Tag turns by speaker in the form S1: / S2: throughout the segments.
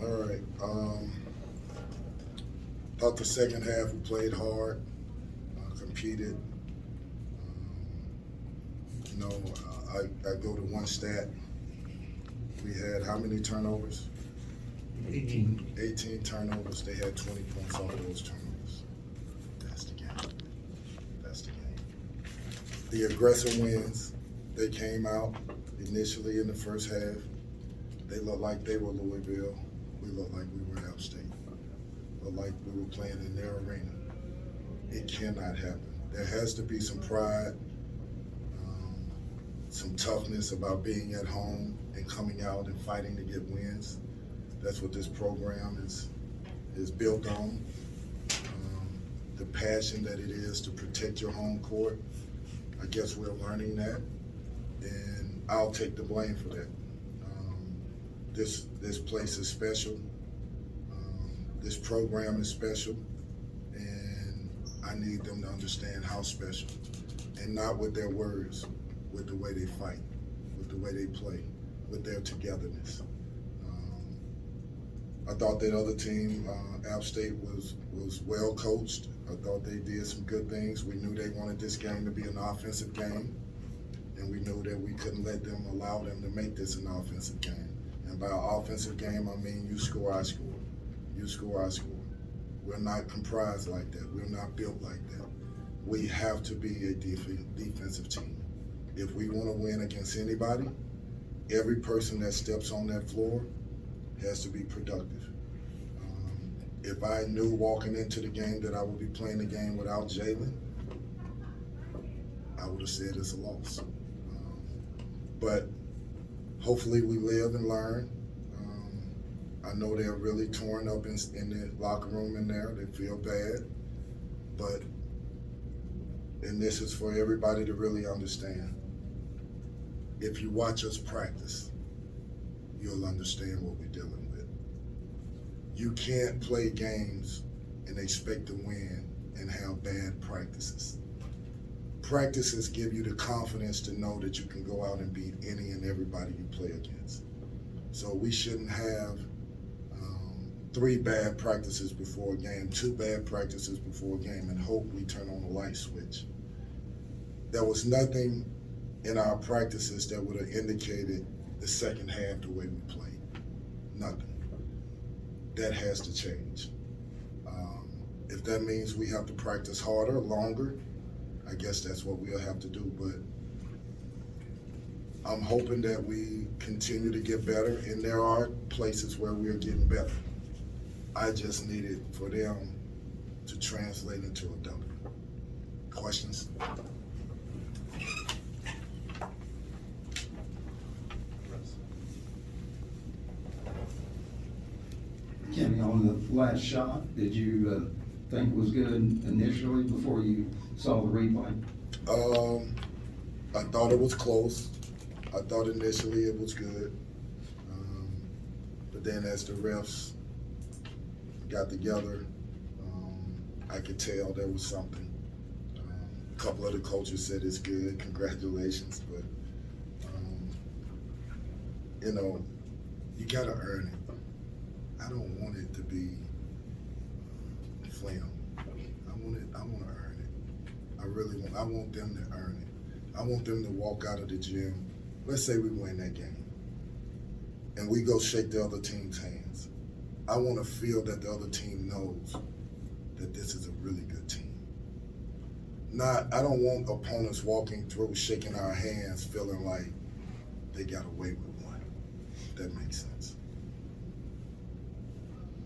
S1: All right. Thought the second half we played hard, competed. I go to one stat. We had how many turnovers?
S2: 18.
S1: 18 turnovers. They had 20 points off of those turnovers. That's the game. That's the game. The aggressive wins. They came out initially in the first half. They looked like they were Louisville. We looked like we were App State. Looked like we were playing in their arena. It cannot happen. There has to be some pride, some toughness about being at home and coming out and fighting to get wins. That's what this program is built on. The passion that it is to protect your home court. I guess we're learning that, and I'll take the blame for that. This place is special. This program is special, and I need them to understand how special, and not with their words, with the way they fight, with the way they play, with their togetherness. I thought that other team, App State, was well coached. I thought they did some good things. We knew they wanted this game to be an offensive game, and we knew that we couldn't allow them to make this an offensive game. And by an offensive game, I mean you score, I score. You score, I score. We're not comprised like that. We're not built like that. We have to be a defensive team. If we want to win against anybody, every person that steps on that floor has to be productive. If I knew walking into the game that I would be playing the game without Jalen, I would have said it's a loss. But hopefully we live and learn. I know they're really torn up in the locker room in there. They feel bad. And this is for everybody to really understand. If you watch us practice, you'll understand what we're dealing with. You can't play games and expect to win and have bad practices. Practices give you the confidence to know that you can go out and beat any and everybody you play against. So we shouldn't have 3 bad practices before a game, 2 bad practices before a game, and hope we turn on the light switch. There was nothing in our practices that would have indicated the second half the way we played. Nothing. That has to change. If that means we have to practice harder, longer, I guess that's what we'll have to do. But I'm hoping that we continue to get better, and there are places where we're getting better. I just needed for them to translate into a W. Questions?
S3: Kenny, on the last shot, did you think was good initially before you saw the replay?
S1: I thought it was close. I thought initially it was good. But then as the refs got together, I could tell there was something. A couple of the coaches said it's good, congratulations, but you gotta earn it. I don't want it to be flam. I want to earn it. I really want. I want them to earn it. I want them to walk out of the gym. Let's say we win that game, and we go shake the other team's hands. I want to feel that the other team knows that this is a really good team. I don't want opponents walking through, shaking our hands, feeling like they got away with one. If that makes sense.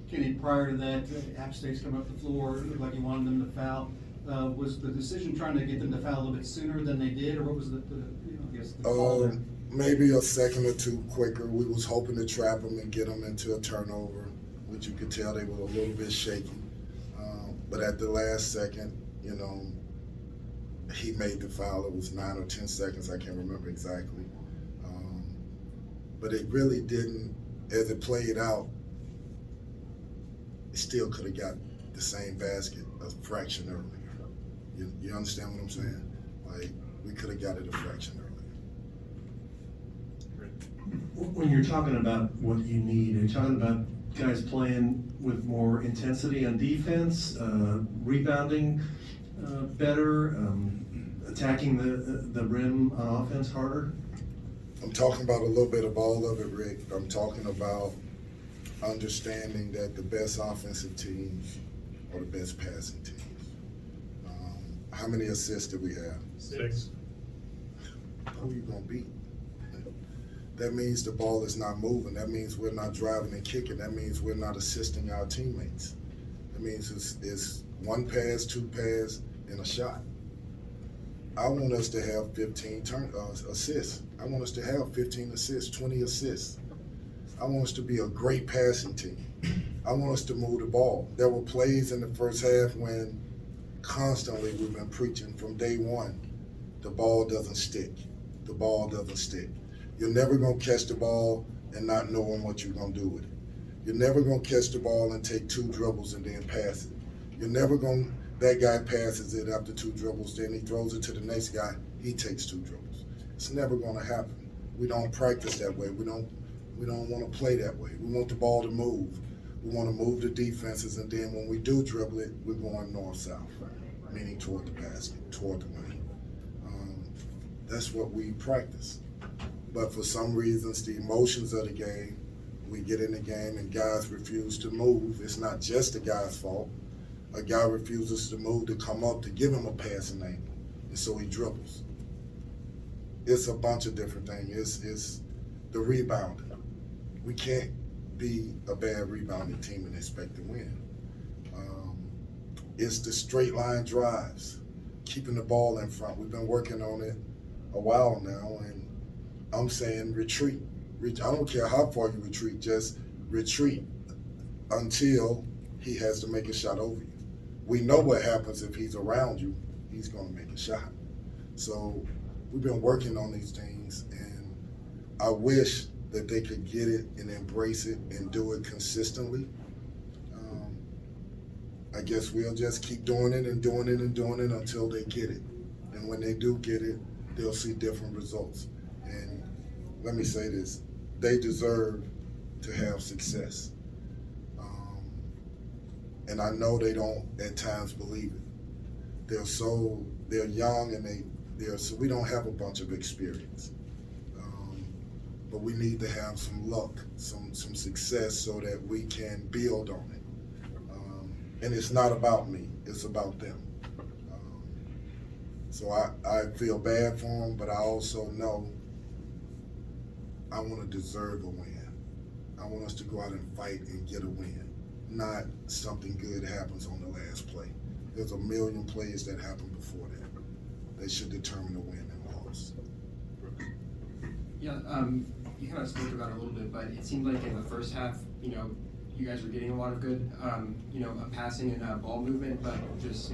S4: Kenny, prior to that, App State's come up the floor, it looked like you wanted them to foul. Was the decision trying to get them to foul a little bit sooner than they did, or what was the call there?
S1: Maybe a second or 2 quicker. We was hoping to trap them and get them into a turnover, which you could tell they were a little bit shaky. But at the last second, he made the foul. It was 9 or 10 seconds. I can't remember exactly. But it really didn't, as it played out, it still could have got the same basket a fraction earlier. You understand what I'm saying? Like, we could have got it a fraction earlier.
S2: When you're talking about what you need, are you talking about guys playing with more intensity on defense, rebounding better, attacking the rim on offense harder?
S1: I'm talking about a little bit of all of it, Rick. I'm talking about understanding that the best offensive teams are the best passing teams. How many assists do we have?
S5: 6.
S1: Who are you gonna beat? That means the ball is not moving. That means we're not driving and kicking. That means we're not assisting our teammates. That means it's one pass, two pass, and a shot. I want us to have 15 assists. I want us to have 15 assists, 20 assists. I want us to be a great passing team. I want us to move the ball. There were plays in the first half when constantly we've been preaching from day one, the ball doesn't stick. The ball doesn't stick. You're never going to catch the ball and not knowing what you're going to do with it. You're never going to catch the ball and take 2 dribbles and then pass it. You're never going to, that guy passes it after 2 dribbles, then he throws it to the next guy, he takes 2 dribbles. It's never going to happen. We don't practice that way. We don't want to play that way. We want the ball to move. We want to move the defenses, and then when we do dribble it, we're going north-south, meaning toward the basket, toward the lane. That's what we practice. But for some reasons, the emotions of the game, we get in the game and guys refuse to move. It's not just the guy's fault. A guy refuses to move to come up to give him a passing angle, and so he dribbles. It's a bunch of different things. It's the rebounding. We can't be a bad rebounding team and expect to win. It's the straight line drives, keeping the ball in front. We've been working on it a while now, and I'm saying retreat. I don't care how far you retreat, just retreat until he has to make a shot over you. We know what happens if he's around you, he's going to make a shot. So we've been working on these things, and I wish that they could get it and embrace it and do it consistently. I guess we'll just keep doing it and doing it and doing it until they get it. And when they do get it, they'll see different results. And let me say this, they deserve to have success. And I know they don't at times believe it. They're young, and so we don't have a bunch of experience. But we need to have some luck, some success so that we can build on it. And it's not about me, it's about them. So I feel bad for them, but I also know I want to deserve a win. I want us to go out and fight and get a win, not something good happens on the last play. There's a million plays that happen before that. They should determine the win and loss.
S6: Yeah, you kind of spoke about it a little bit, but it seemed like in the first half, you guys were getting a lot of good, passing and ball movement, but just,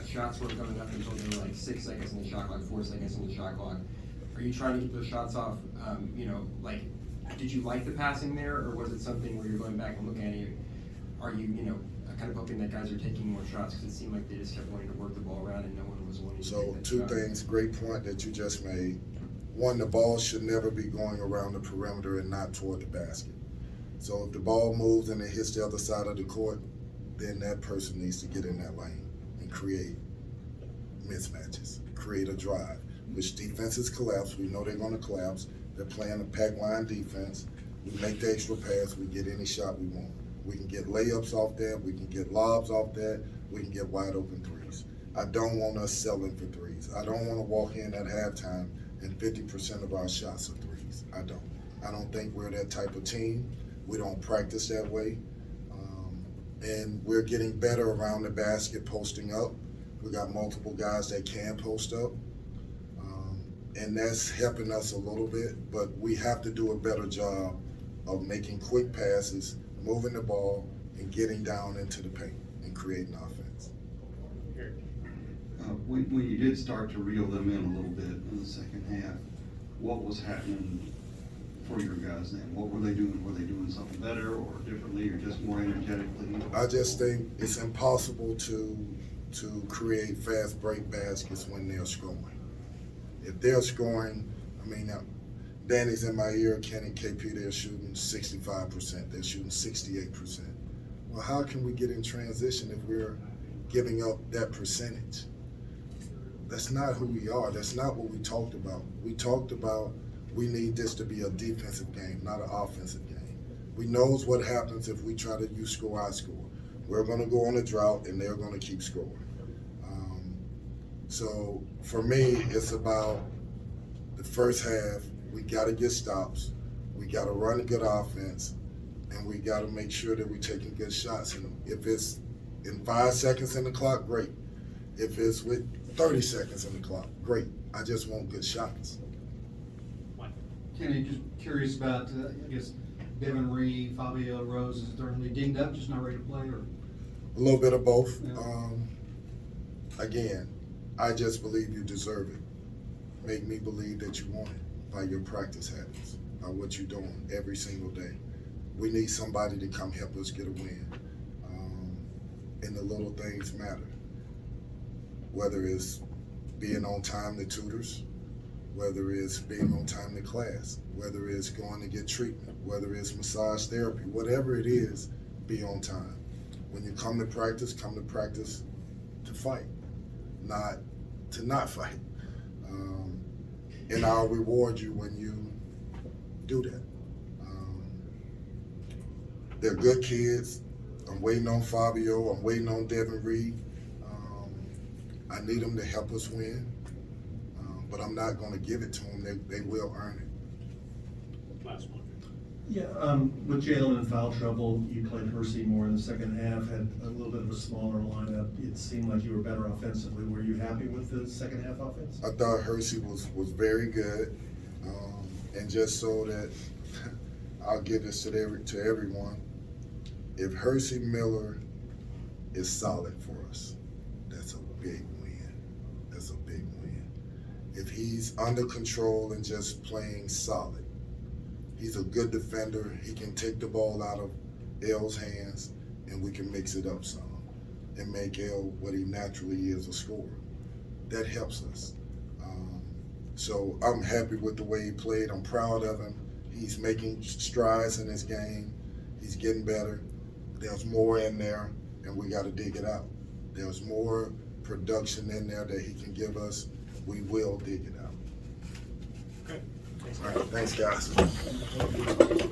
S6: shots were coming up until they were like 6 seconds in the shot clock, 4 seconds in the shot clock. Are you trying to get those shots off, did you like the passing there, or was it something where you're going back and looking at it? Are you, kind of hoping that guys are taking more shots, because it seemed like they just kept wanting to work the ball around and no one was wanting to
S1: So
S6: take that
S1: 2
S6: shot?
S1: things, great point that you just made. One, the ball should never be going around the perimeter and not toward the basket. So if the ball moves and it hits the other side of the court, then that person needs to get in that lane and create mismatches, create a drive, which defenses collapse. We know they're going to collapse. They're playing a pack line defense. We make the extra pass. We get any shot we want. We can get layups off that. We can get lobs off that. We can get wide open threes. I don't want us selling for threes. I don't want to walk in at halftime and 50% of our shots are threes. I don't think we're that type of team. We don't practice that way. And we're getting better around the basket posting up. We got multiple guys that can post up. And that's helping us a little bit, but we have to do a better job of making quick passes, moving the ball, and getting down into the paint and creating offense.
S3: When you did start to reel them in a little bit in the second half, what was happening for your guys then? What were they doing? Were they doing something better or differently or just more energetically?
S1: I just think it's impossible to create fast break baskets when they're scoring. If they're scoring, Danny's in my ear, Kenny, KP, they're shooting 65%, they're shooting 68%. Well, how can we get in transition if we're giving up that percentage? That's not who we are. That's not what we talked about. We talked about we need this to be a defensive game, not an offensive game. We knows what happens if we try to you score, I score. We're going to go on a drought, and they're going to keep scoring. So for me, it's about the first half. We got to get stops. We got to run a good offense, and we got to make sure that we're taking good shots. And if it's in 5 seconds in the clock, great. If it's with 30 seconds in the clock, great. I just want good shots.
S4: Kenny, just curious about, I guess, Devin Reed, Fabio Rose, is they're dinged up, just not ready to play, or?
S1: A little bit of both.
S4: Yeah.
S1: Again, I just believe you deserve it. Make me believe that you want it by your practice habits, by what you're doing every single day. We need somebody to come help us get a win. And the little things matter. Whether it's being on time to tutors, whether it's being on time to class, whether it's going to get treatment, whether it's massage therapy, whatever it is, be on time. When you come to practice to fight, not to not fight. And I'll reward you when you do that. They're good kids. I'm waiting on Fabio. I'm waiting on Devin Reed. I need them to help us win. But I'm not going to give it to them. They will earn it.
S5: Last one.
S2: Yeah, with Jalen in foul trouble, you played Hersey more in the second half, had a little bit of a smaller lineup. It seemed like you were better offensively. Were you happy with the second half offense?
S1: I thought Hersey was very good. And just so that I'll give this to everyone, if Hersey Miller is solid for us, that's a big win. That's a big win. If he's under control and just playing solid, he's a good defender. He can take the ball out of L's hands, and we can mix it up some and make L what he naturally is, a scorer. That helps us. So I'm happy with the way he played. I'm proud of him. He's making strides in his game. He's getting better. There's more in there, and we got to dig it out. There's more production in there that he can give us. We will dig it out.
S5: Okay. Thanks.
S1: All right, thanks, guys.